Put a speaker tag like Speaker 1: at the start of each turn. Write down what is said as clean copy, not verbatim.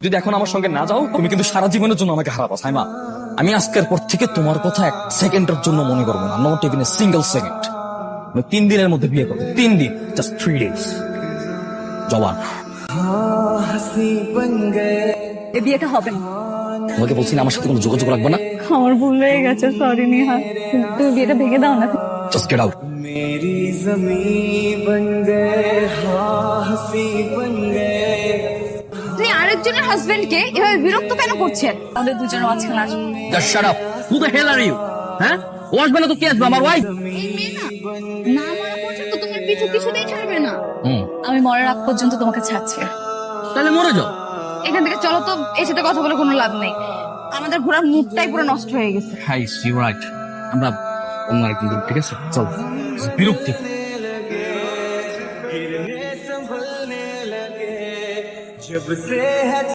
Speaker 1: যদি এখন আমার সঙ্গে না যাও তুমি কিন্তু সারা জীবনের জন্য আমাকে হারাবো সাইমা। আমি আজকের পর থেকে তোমার কথা এক সেকেন্ডের জন্য মনে করবো না, not even a single second. আমি 3 দিনের মধ্যে বিয়ে করবো, 3 দিন, জাস্ট 3 ডেজ। জবান
Speaker 2: এ বিয়েটা হবে না।
Speaker 1: তোমাকে বলছি না আমার সাথে কোনো যোগাযোগ রাখবো না।
Speaker 2: আমার ভুল হয়ে গেছে, সরি নিহার। তুমি বিয়েটা ভেঙে দাও না।
Speaker 1: Just get out.
Speaker 3: मेरी ज़मीं बन गए हाँ हंसी बन गए।
Speaker 2: আপনি আরেকজনের হাজবেন্ডকে এভাবে বিরক্ত কেন করছেন? আমাদের দুজনের মাঝখানে আসবে।
Speaker 1: Just shut up. Who the hell are you? হ্যাঁ, ও আসবে না তো কে আসবে? আমার ওয়াইফ।
Speaker 2: এই মেয়ে না মরা পর্যন্ত তোমার পিছু কিছুতেই ছাড়বে না।
Speaker 1: হুম,
Speaker 2: আমি মরার আগ পর্যন্ত তোমাকে ছাড়ছি।
Speaker 1: তাহলে মরে যাও।
Speaker 2: এখান থেকে চলো তো, এর সাথে কথা বলে কোনো লাভ নেই। আমাদের ঘোরার মুডটাই পুরো নষ্ট হয়ে গেছে।
Speaker 1: Hi you right. আমরা অন্য একদিন, ঠিক আছে? চল। বিরক্তি।
Speaker 3: गिरने संभलने लगे जब से है